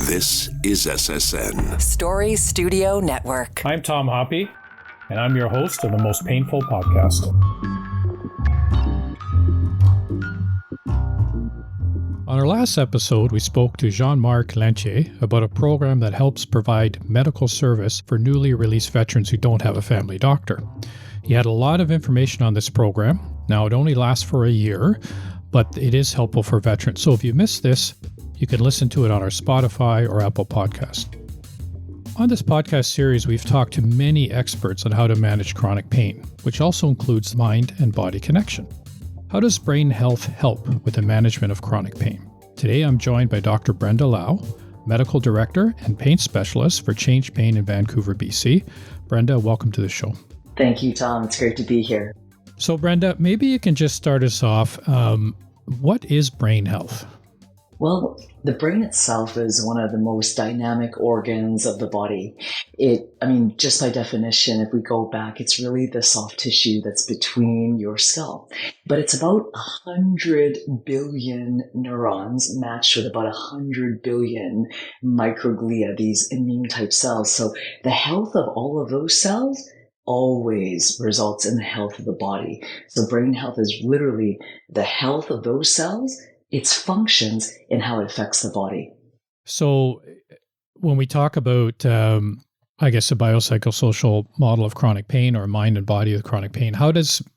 This is SSN. Story Studio Network. I'm Tom Hoppe, and I'm your host of the Most Painful Podcast. On our last episode, we spoke to Jean-Marc Lantier about a program that helps provide medical service for newly released veterans who don't have a family doctor. He had a lot of information on this program. Now, it only lasts for a year, but it is helpful for veterans. So if you missed this, you can listen to it on our Spotify or Apple podcast. On this podcast series, we've talked to many experts on how to manage chronic pain, which also includes mind and body connection. How does brain health help with the management of chronic pain? Today, I'm joined by Dr. Brenda Lau, Medical Director and Pain Specialist for ChangePain in Vancouver, BC. Brenda, welcome to the show. Thank you, Tom. It's great to be here. So, Brenda, maybe you can just start us off. What is brain health? Well, the brain itself is one of the most dynamic organs of the body. Just by definition, if we go back, it's really the soft tissue that's between your skull. But it's about 100 billion neurons matched with about 100 billion microglia, these immune-type cells. So the health of all of those cells always results in the health of the body. So brain health is literally the health of those cells, its functions, and how it affects the body. So when we talk about, a biopsychosocial model of chronic pain or mind and body with chronic pain,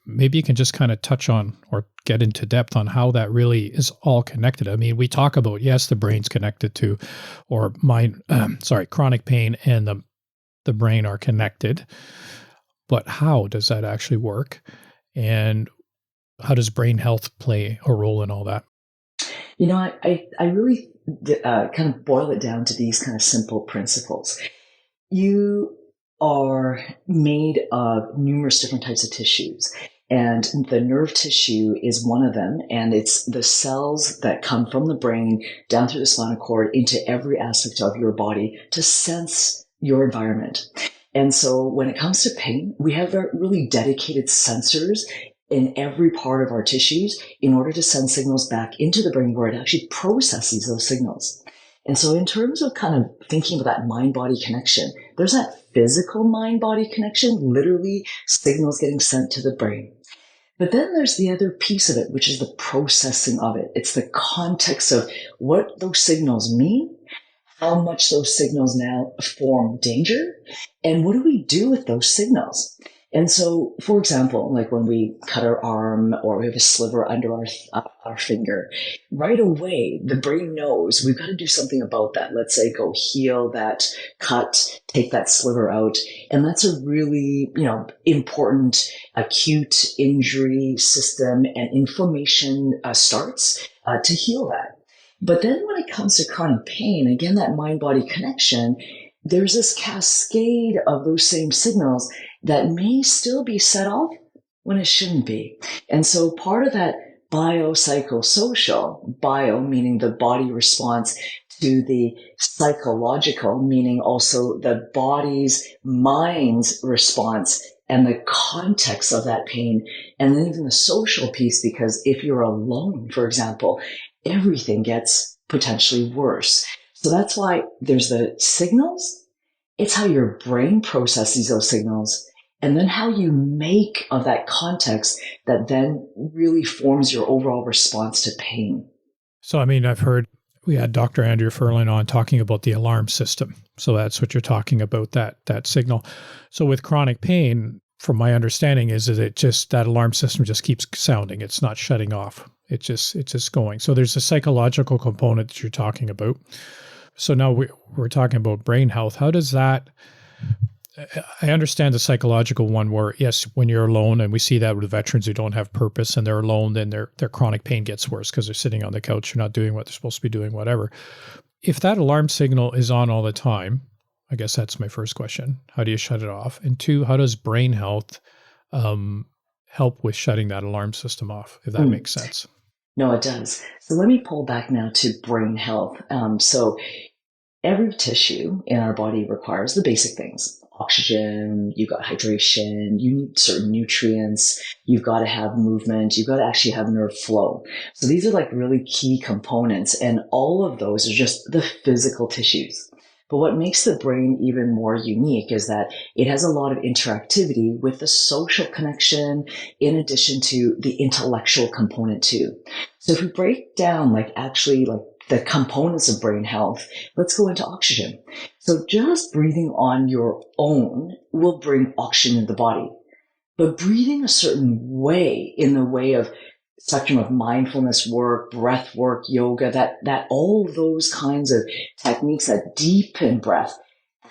maybe you can just kind of touch on or get into depth on how that really is all connected. I mean, we talk about, yes, the brain's connected to, or chronic pain and the brain are connected, but how does that actually work? And how does brain health play a role in all that? You know, I really kind of boil it down to these kind of simple principles. You are made of numerous different types of tissues, and the nerve tissue is one of them, and it's the cells that come from the brain down through the spinal cord into every aspect of your body to sense your environment. And so when it comes to pain, we have really dedicated sensors in every part of our tissues in order to send signals back into the brain where it actually processes those signals. And so in terms of kind of thinking about that mind-body connection, there's that physical mind-body connection, literally signals getting sent to the brain. But then there's the other piece of it, which is the processing of it. It's the context of what those signals mean, how much those signals now form danger, and what do we do with those signals? And so, for example, like when we cut our arm or we have a sliver under our finger, right away, the brain knows we've got to do something about that. Let's say go heal that cut, take that sliver out. And that's a really, important acute injury system, and inflammation starts to heal that. But then when it comes to chronic pain, again, that mind-body connection, there's this cascade of those same signals that may still be set off when it shouldn't be. And so part of that biopsychosocial, bio meaning the body response, to the psychological, meaning also the body's, mind's response and the context of that pain, and then even the social piece, because if you're alone, for example, everything gets potentially worse. So that's why there's the signals. It's how your brain processes those signals, and then how you make of that context that then really forms your overall response to pain. So, I've heard, we had Dr. Andrew Furlan on talking about the alarm system. So that's what you're talking about, that signal. So with chronic pain, from my understanding is that alarm system just keeps sounding. It's not shutting off. It's just going. So there's a psychological component that you're talking about. So now we're talking about brain health. How does that, I understand the psychological one where, yes, when you're alone, and we see that with veterans who don't have purpose and they're alone, then their chronic pain gets worse because they're sitting on the couch, you're not doing what they're supposed to be doing, whatever. If that alarm signal is on all the time, I guess that's my first question. How do you shut it off? And two, how does brain health help with shutting that alarm system off, if that makes sense? No, it does. So let me pull back now to brain health. So every tissue in our body requires the basic things: oxygen, you've got hydration, you need certain nutrients, you've got to have movement, you've got to actually have nerve flow. So these are like really key components, and all of those are just the physical tissues. But what makes the brain even more unique is that it has a lot of interactivity with the social connection in addition to the intellectual component too. So if we break down like the components of brain health, let's go into oxygen. So just breathing on your own will bring oxygen into the body. But breathing a certain way, in the way of spectrum of mindfulness work, breath work, yoga, that all those kinds of techniques that deepen breath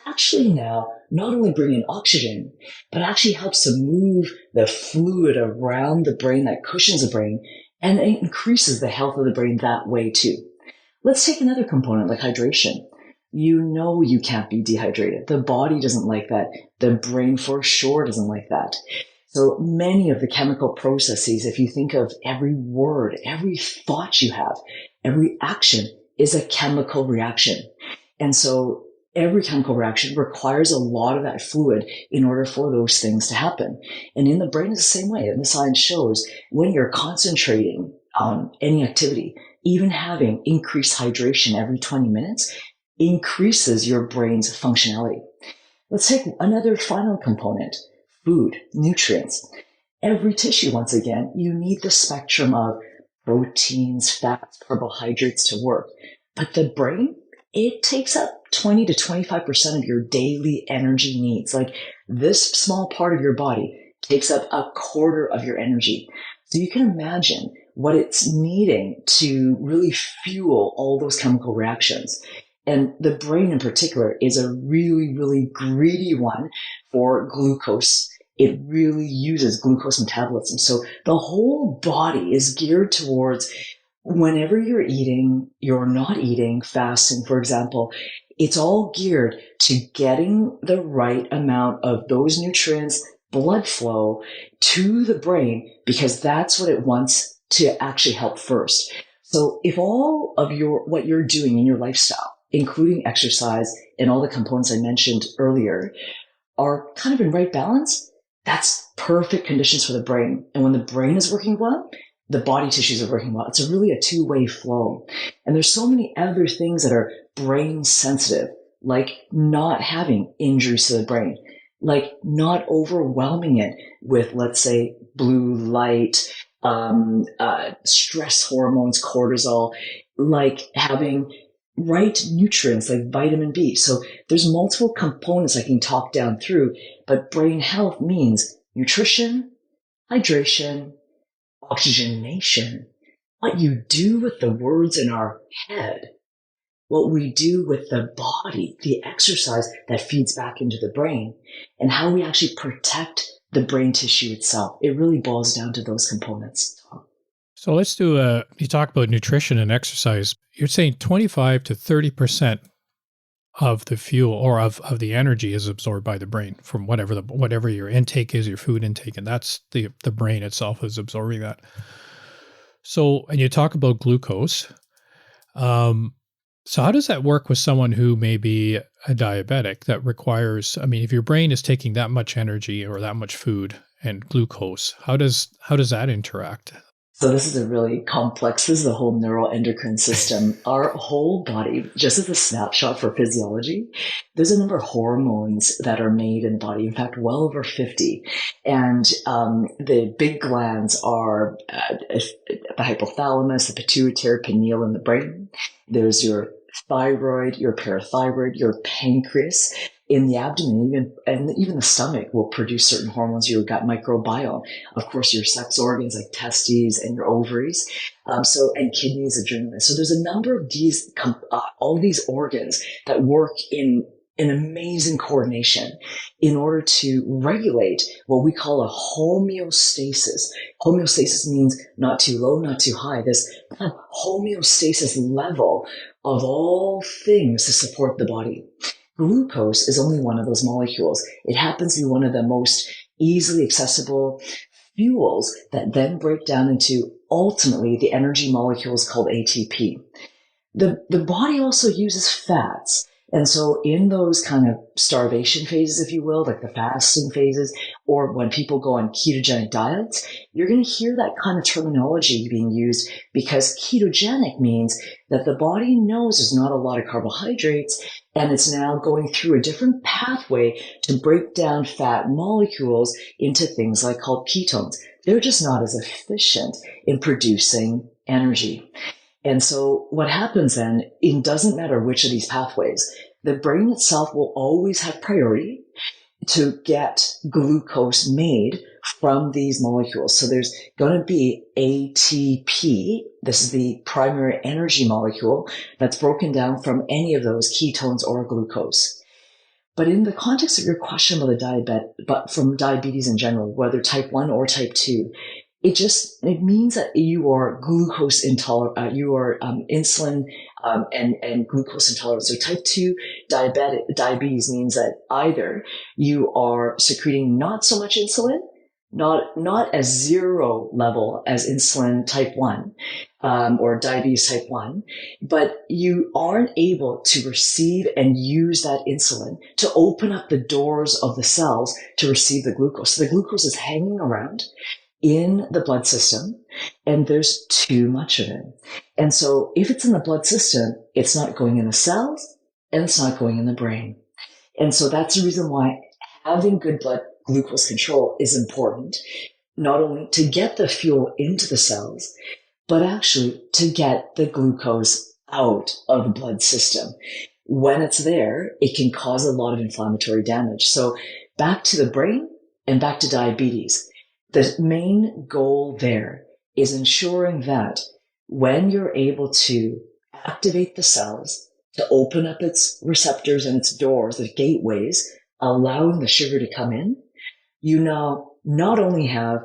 actually now not only bring in oxygen, but actually helps to move the fluid around the brain that cushions the brain, and it increases the health of the brain that way too. Let's take another component like hydration. You know you can't be dehydrated. The body doesn't like that. The brain for sure doesn't like that. So many of the chemical processes, if you think of every word, every thought you have, every action is a chemical reaction. And so every chemical reaction requires a lot of that fluid in order for those things to happen. And in the brain is the same way. And the science shows when you're concentrating on any activity, even having increased hydration every 20 minutes increases your brain's functionality. Let's take another final component, food, nutrients. Every tissue, once again, you need the spectrum of proteins, fats, carbohydrates to work. But the brain, it takes up 20 to 25% of your daily energy needs. Like this small part of your body takes up a quarter of your energy. So you can imagine what it's needing to really fuel all those chemical reactions. And the brain in particular is a really, really greedy one for glucose. It really uses glucose metabolism. So the whole body is geared towards whenever you're eating, you're not eating, fasting, for example, it's all geared to getting the right amount of those nutrients, blood flow to the brain, because that's what it wants to actually help first. So if all of what you're doing in your lifestyle, including exercise and all the components I mentioned earlier, are kind of in right balance, that's perfect conditions for the brain. And when the brain is working well, the body tissues are working well. It's really a two-way flow. And there's so many other things that are brain sensitive, like not having injuries to the brain, like not overwhelming it with, let's say, blue light, stress hormones, cortisol, like having right nutrients like vitamin B. So there's multiple components I can talk down through, but brain health means nutrition, hydration, oxygenation, what you do with the words in our head, what we do with the body, the exercise that feeds back into the brain, and how we actually protect the brain tissue itself. It really boils down to those components. So let's do you talk about nutrition and exercise. You're saying 25 to 30% of the fuel or of the energy is absorbed by the brain from whatever your intake is, your food intake, and that's the brain itself is absorbing that. So, and you talk about glucose. So how does that work with someone who may be a diabetic that requires, I mean, if your brain is taking that much energy or that much food and glucose, how does that interact? So this is this is the whole neuroendocrine system. Our whole body, just as a snapshot for physiology, there's a number of hormones that are made in the body. In fact, well over 50. And the big glands are the hypothalamus, the pituitary, pineal in the brain. There's your thyroid, your parathyroid, your pancreas. In the abdomen, even the stomach will produce certain hormones, your gut microbiome. Of course, your sex organs like testes and your ovaries, and kidneys, adrenal. So there's a number of these, all these organs that work in an amazing coordination in order to regulate what we call a homeostasis. Homeostasis means not too low, not too high. This kind of homeostasis level of all things to support the body. Glucose is only one of those molecules. It happens to be one of the most easily accessible fuels that then break down into ultimately the energy molecules called ATP. The body also uses fats, And so in those kind of starvation phases, if you will, like the fasting phases, or when people go on ketogenic diets, you're going to hear that kind of terminology being used because ketogenic means that the body knows there's not a lot of carbohydrates and it's now going through a different pathway to break down fat molecules into things like called ketones. They're just not as efficient in producing energy. And so what happens then, it doesn't matter which of these pathways, the brain itself will always have priority to get glucose made from these molecules. So there's going to be ATP. This is the primary energy molecule that's broken down from any of those ketones or glucose. But in the context of your question about but from diabetes in general, whether type 1 or type 2, it means that you are glucose intolerant, you are insulin and glucose intolerant. So type 2 diabetes means that either you are secreting not so much insulin, not as zero level as insulin type 1 or diabetes type 1, but you aren't able to receive and use that insulin to open up the doors of the cells to receive the glucose. So the glucose is hanging around in the blood system, and there's too much of it. And so if it's in the blood system, it's not going in the cells and it's not going in the brain. And so that's the reason why having good blood glucose control is important, not only to get the fuel into the cells, but actually to get the glucose out of the blood system. When it's there, it can cause a lot of inflammatory damage. So back to the brain and back to diabetes. The main goal there is ensuring that when you're able to activate the cells to open up its receptors and its doors, the gateways, allowing the sugar to come in, you now not only have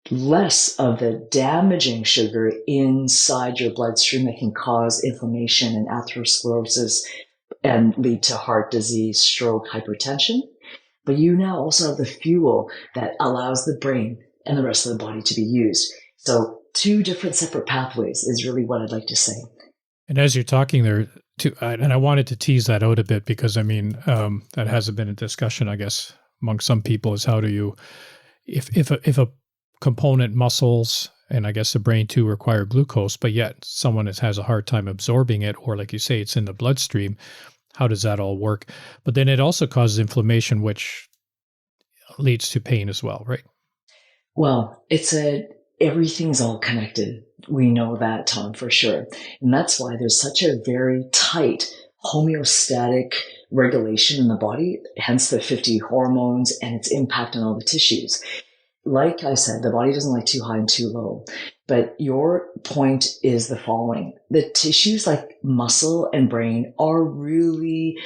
less of the damaging sugar inside your bloodstream that can cause inflammation and atherosclerosis and lead to heart disease, stroke, hypertension, but you now also have the fuel that allows the brain and the rest of the body to be used. So 2 different separate pathways is really what I'd like to say. And as you're talking there, and I wanted to tease that out a bit because, I mean, that hasn't been a discussion, I guess, among some people is how do you, if a component, muscles, and I guess the brain too require glucose, but yet someone has a hard time absorbing it, or like you say, it's in the bloodstream, how does that all work? But then it also causes inflammation, which leads to pain as well, right? Well, everything's all connected. We know that, Tom, for sure. And that's why there's such a very tight homeostatic regulation in the body, hence the 50 hormones and its impact on all the tissues. Like I said, the body doesn't like too high and too low. But your point is the following. The tissues like muscle and brain are really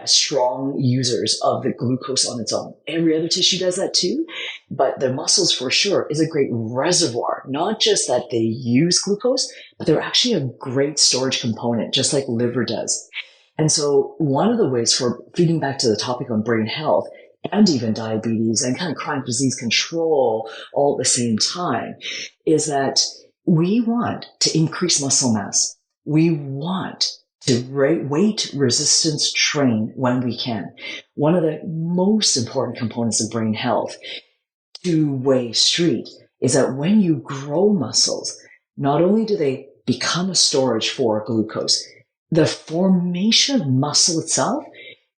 strong users of the glucose on its own. Every other tissue does that too. But the muscles for sure is a great reservoir. Not just that they use glucose, but they're actually a great storage component, just like liver does. And so one of the ways for feeding back to the topic on brain health and even diabetes and kind of chronic disease control all at the same time is that we want to increase muscle mass. We want to weight resistance train when we can. One of the most important components of brain health, two-way street, is that when you grow muscles, not only do they become a storage for glucose, the formation of muscle itself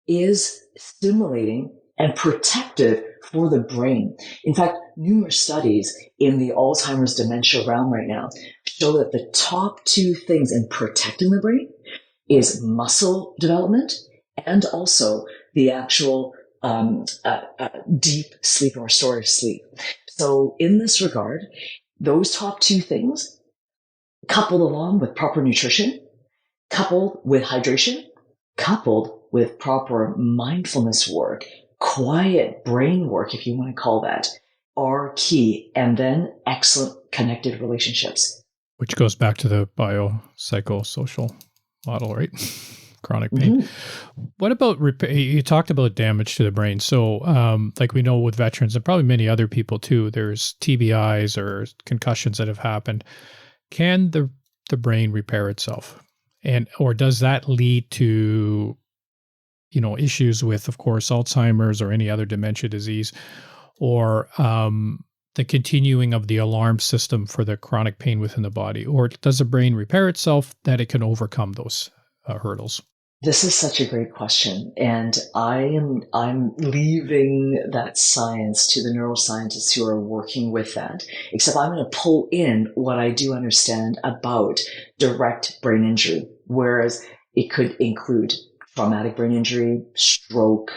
is stimulating and protective for the brain. In fact, numerous studies in the Alzheimer's dementia realm right now show that the top 2 things in protecting the brain is muscle development and also the actual deep sleep or restorative sleep. So in this regard, those top 2 things, coupled along with proper nutrition, coupled with hydration, coupled with proper mindfulness work, quiet brain work, if you want to call that, are key. And then excellent connected relationships. Which goes back to the biopsychosocial model, right? Chronic pain. Mm-hmm. What about repair? You talked about damage to the brain. So like we know with veterans and probably many other people too, there's TBIs or concussions that have happened. Can the brain repair itself? And or does that lead to, issues with, of course, Alzheimer's or any other dementia disease, or the continuing of the alarm system for the chronic pain within the body? Or does the brain repair itself that it can overcome those hurdles? This is such a great question, and I'm leaving that science to the neuroscientists who are working with that. Except I'm going to pull in what I do understand about direct brain injury, whereas it could include traumatic brain injury, stroke.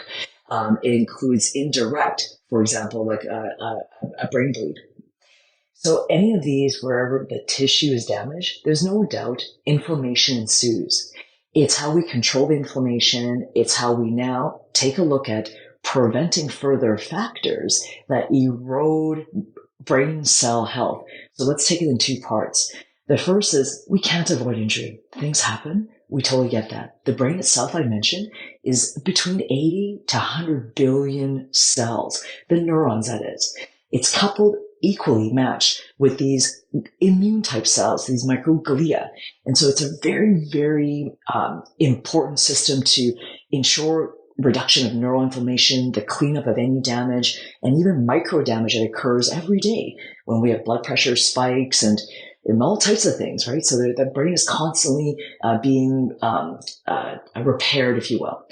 It includes indirect, for example, like a brain bleed. So any of these, wherever the tissue is damaged, there's no doubt inflammation ensues. It's how we control the inflammation. It's how we now take a look at preventing further factors that erode brain cell health. So let's take it in two parts. The first is we can't avoid injury. Things happen. We totally get that. The brain itself, I mentioned, is between 80 to 100 billion cells. The neurons, that is. It's coupled equally matched with these immune type cells, these microglia. And so it's a very, very important system to ensure reduction of neural inflammation, the cleanup of any damage, and even micro damage that occurs every day when we have blood pressure spikes and all types of things, right? So the brain is constantly being repaired, if you will.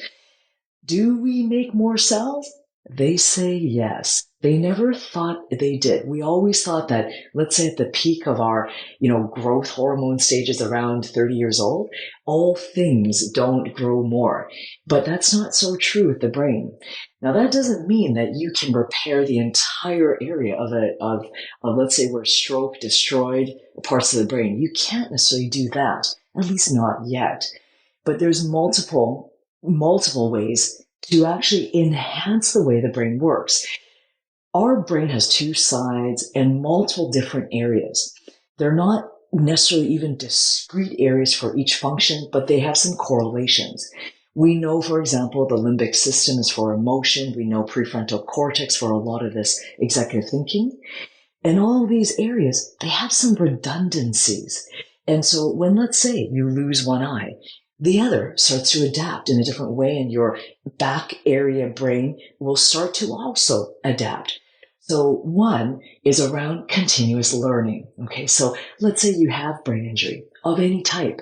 Do we make more cells? They say yes. They never thought they did. We always thought that, let's say at the peak of our, growth hormone stages around 30 years old, all things don't grow more. But that's not so true with the brain. Now that doesn't mean that you can repair the entire area of let's say where stroke destroyed parts of the brain. You can't necessarily do that, at least not yet. But there's multiple ways to actually enhance the way the brain works. Our brain has two sides and multiple different areas. They're not necessarily even discrete areas for each function, but they have some correlations. We know, for example, the limbic system is for emotion. We know prefrontal cortex for a lot of this executive thinking. And all of these areas, they have some redundancies. And so when, let's say, you lose one eye, the other starts to adapt in a different way, and your back area brain will start to also adapt. So one is around continuous learning. Okay, so let's say you have brain injury of any type.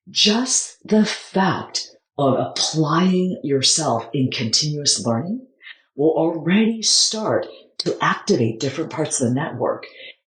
Just the fact of applying yourself in continuous learning will already start to activate different parts of the network,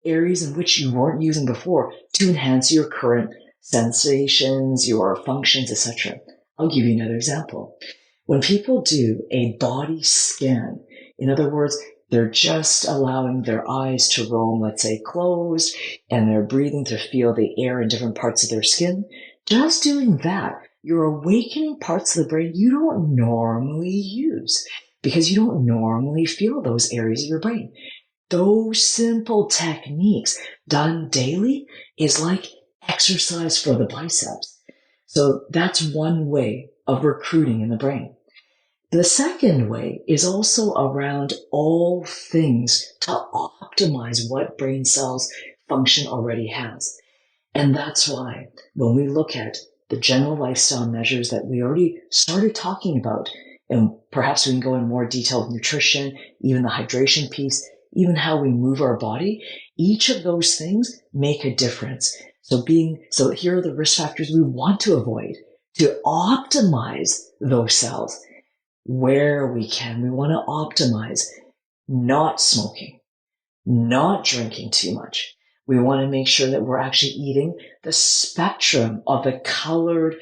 areas in which you weren't using before, to enhance your current sensations, your functions, etc. I'll give you another example. When people do a body scan, in other words, they're just allowing their eyes to roam, let's say, closed, and they're breathing to feel the air in different parts of their skin. Just doing that, you're awakening parts of the brain you don't normally use because you don't normally feel those areas of your brain. Those simple techniques done daily is like exercise for the biceps. So that's one way of recruiting in the brain. The second way is also around all things to optimize what brain cells function already has. And that's why when we look at the general lifestyle measures that we already started talking about, and perhaps we can go in more detail with nutrition, even the hydration piece, even how we move our body, each of those things make a difference. So here are the risk factors we want to avoid to optimize those cells. Where we can, we want to optimize not smoking, not drinking too much. We want to make sure that we're actually eating the spectrum of the colored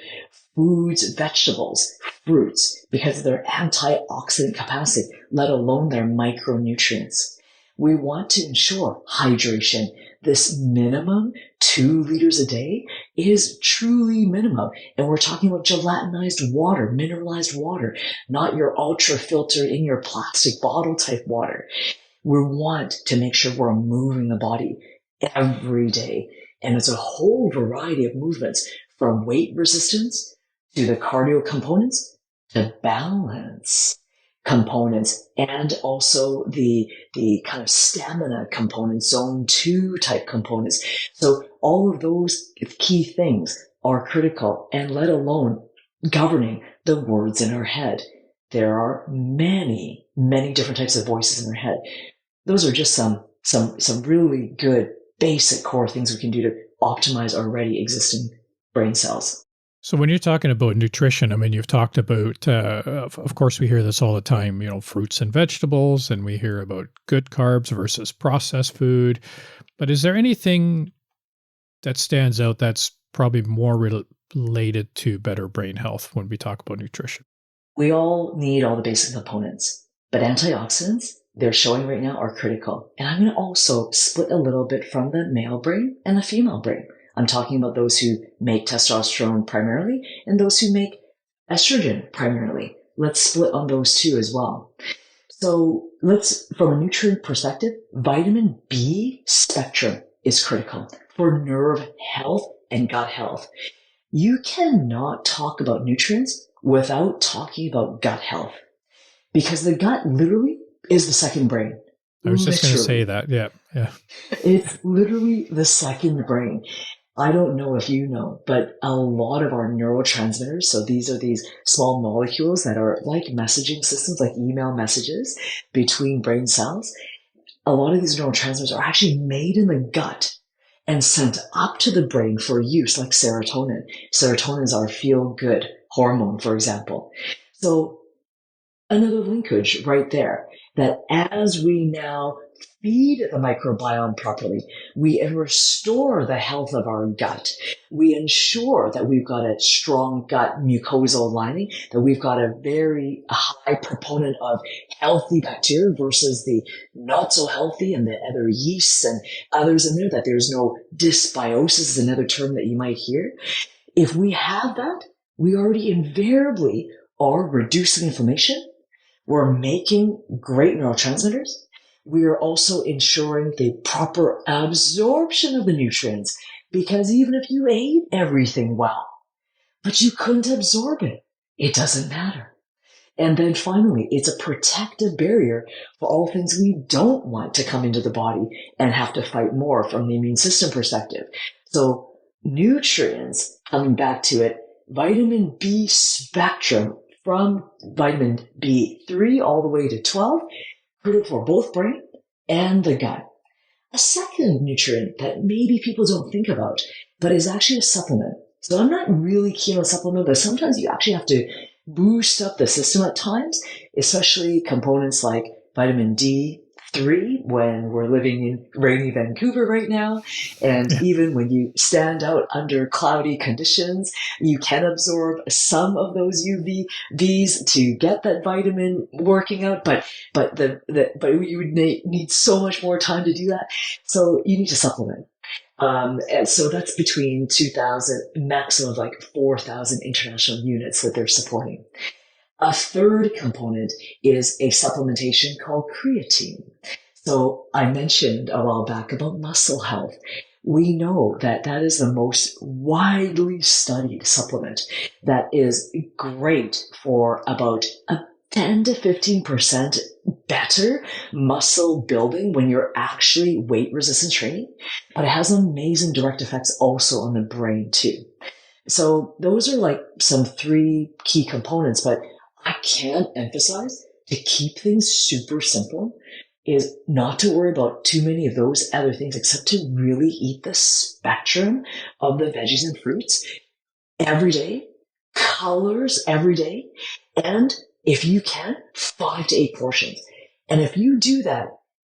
foods, vegetables, fruits, because of their antioxidant capacity, let alone their micronutrients. We want to ensure hydration. This minimum 2 liters a day is truly minimum. And we're talking about gelatinized water, mineralized water, not your ultra filtered in your plastic bottle type water. We want to make sure we're moving the body every day. And it's a whole variety of movements, from weight resistance to the cardio components to balance components, and also the kind of stamina components, zone 2 type components. So all of those key things are critical, and let alone governing the words in our head. There are many, many different types of voices in our head. Those are just some really good basic core things we can do to optimize already existing brain cells. So when you're talking about nutrition, I mean, you've talked about, of course, we hear this all the time, fruits and vegetables, and we hear about good carbs versus processed food. But is there anything that stands out that's probably more related to better brain health when we talk about nutrition? We all need all the basic components, but antioxidants, they're showing right now, are critical. And I'm going to also split a little bit from the male brain and the female brain. I'm talking about those who make testosterone primarily and those who make estrogen primarily. Let's split on those two as well. So from a nutrient perspective, vitamin B spectrum is critical for nerve health and gut health. You cannot talk about nutrients without talking about gut health, because the gut literally is the second brain. I was just going to say that. Yeah. It's literally the second brain. I don't know if you know, but a lot of our neurotransmitters, so these are these small molecules that are like messaging systems, like email messages between brain cells. A lot of these neurotransmitters are actually made in the gut and sent up to the brain for use, like serotonin. Serotonin is our feel-good hormone, for example. So another linkage right there, that as we now feed the microbiome properly, we restore the health of our gut. We ensure that we've got a strong gut mucosal lining, that we've got a very high proponent of healthy bacteria versus the not so healthy and the other yeasts and others in there, that there's no dysbiosis is another term that you might hear. If we have that, we already invariably are reducing inflammation. We're making great neurotransmitters. We are also ensuring the proper absorption of the nutrients, because even if you ate everything well, but you couldn't absorb it, it doesn't matter. And then finally, it's a protective barrier for all things we don't want to come into the body and have to fight more from the immune system perspective. So nutrients, coming back to it, vitamin B spectrum from vitamin B3 all the way to 12, critical for both brain and the gut. A second nutrient that maybe people don't think about, but is actually a supplement. So I'm not really keen on supplement, but sometimes you actually have to boost up the system at times, especially components like vitamin D3 when we're living in rainy Vancouver right now. And even when you stand out under cloudy conditions, you can absorb some of those UVBs to get that vitamin working out. But you would need so much more time to do that. So you need to supplement. And so that's between 2,000, maximum of like 4,000 international units that they're supporting. A third component is a supplementation called creatine. So I mentioned a while back about muscle health. We know that that is the most widely studied supplement that is great for about a 10 to 15% better muscle building when you're actually weight resistance training, but it has amazing direct effects also on the brain too. So those are like some three key components, but I can't emphasize, to keep things super simple, is not to worry about too many of those other things, except to really eat the spectrum of the veggies and fruits every day, colors every day, and if you can, 5 to 8 portions. And if you do that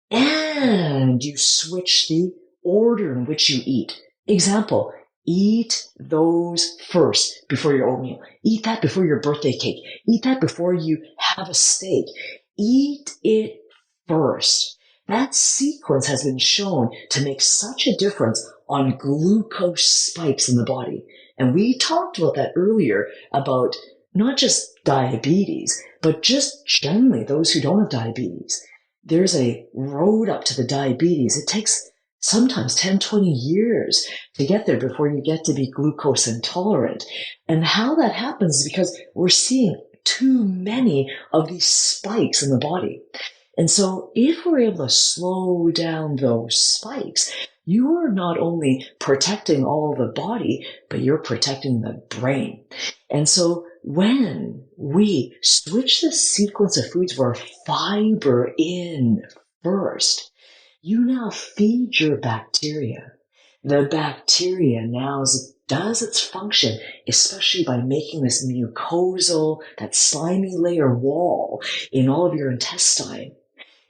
and you switch the order in which you eat, example, eat those first before your oatmeal. Eat that before your birthday cake. Eat that before you have a steak. Eat it first. That sequence has been shown to make such a difference on glucose spikes in the body. And we talked about that earlier, about not just diabetes, but just generally those who don't have diabetes. There's a road up to the diabetes. It takes sometimes 10, 20 years to get there before you get to be glucose intolerant. And how that happens is because we're seeing too many of these spikes in the body. And so if we're able to slow down those spikes, you are not only protecting all of the body, but you're protecting the brain. And so when we switch the sequence of foods where fiber in first, you now feed your bacteria. The bacteria now does its function, especially by making this mucosal, that slimy layer wall in all of your intestine,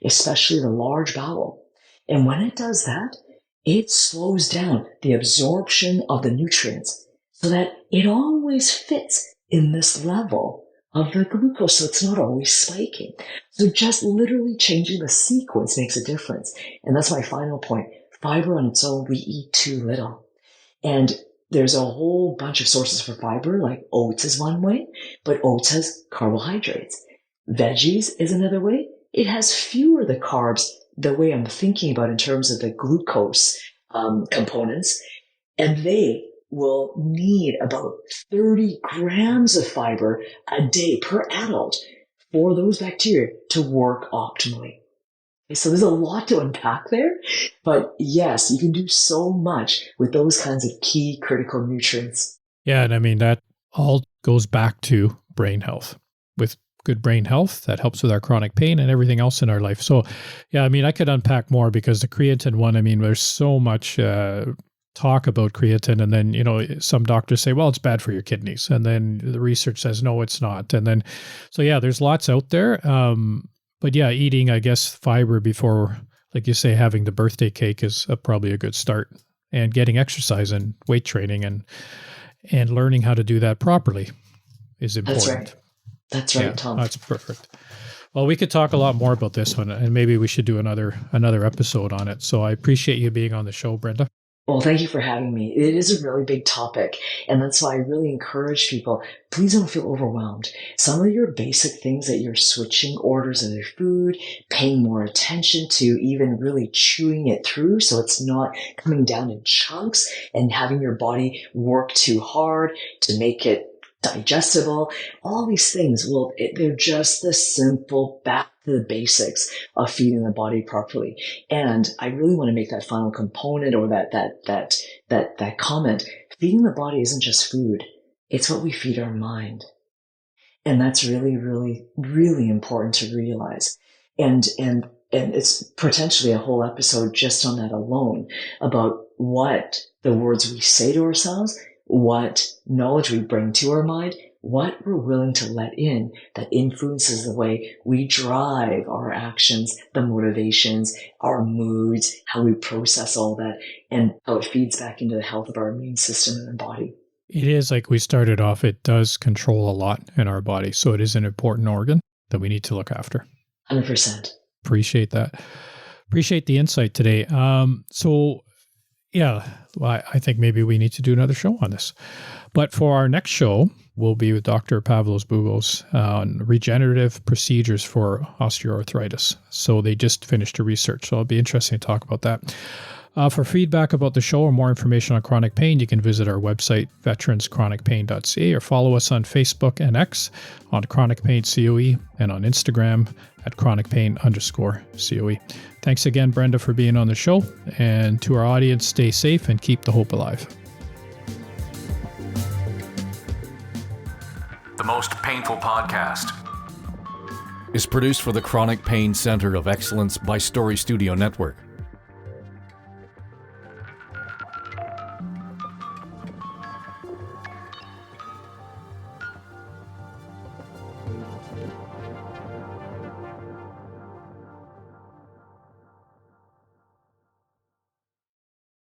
especially the large bowel. And when it does that, it slows down the absorption of the nutrients so that it always fits in this level of the glucose, so it's not always spiking. So just literally changing the sequence makes a difference. And that's my final point. Fiber on its own, we eat too little. And there's a whole bunch of sources for fiber, like oats is one way, but oats has carbohydrates. Veggies is another way. It has fewer the carbs, the way I'm thinking about in terms of the glucose components, and they will need about 30 grams of fiber a day per adult for those bacteria to work optimally. So there's a lot to unpack there, but yes, you can do so much with those kinds of key critical nutrients. Yeah, and I mean, that all goes back to brain health. With good brain health, that helps with our chronic pain and everything else in our life. So yeah, I mean, I could unpack more because the creatine one, I mean, there's so much talk about creatine, and then, you know, some doctors say, well, it's bad for your kidneys. And then the research says, no, it's not. And then, so yeah, there's lots out there. But yeah, eating, I guess, fiber before, like you say, having the birthday cake is probably a good start. And getting exercise and weight training and learning how to do that properly is important. That's right. That's right, Tom. That's perfect. Well, we could talk a lot more about this one, and maybe we should do another episode on it. So I appreciate you being on the show, Brenda. Well, thank you for having me. It is a really big topic, and that's why I really encourage people, please don't feel overwhelmed. Some of your basic things that you're switching orders of your food, paying more attention to, even really chewing it through so it's not coming down in chunks and having your body work too hard to make it digestible. All these things, they're just the simple back to the basics of feeding the body properly. And I really want to make that final component, or that comment. Feeding the body isn't just food. It's what we feed our mind. And that's really, really, really important to realize. And it's potentially a whole episode just on that alone, about what the words we say to ourselves, what knowledge we bring to our mind, what we're willing to let in that influences the way we drive our actions, the motivations, our moods, how we process all that, and how it feeds back into the health of our immune system and the body. It is, like we started off, it does control a lot in our body. So it is an important organ that we need to look after. 100%. Appreciate that. Appreciate the insight today. Yeah, well, I think maybe we need to do another show on this. But for our next show, we'll be with Dr. Pavlos Bougos on regenerative procedures for osteoarthritis. So they just finished a research, so it'll be interesting to talk about that. For feedback about the show or more information on chronic pain, you can visit our website, veteranschronicpain.ca, or follow us on Facebook and X on Chronic Pain COE, and on Instagram at chronicpain_COE. Thanks again, Brenda, for being on the show. And to our audience, stay safe and keep the hope alive. The Most Painful Podcast is produced for the Chronic Pain Center of Excellence by Story Studio Network.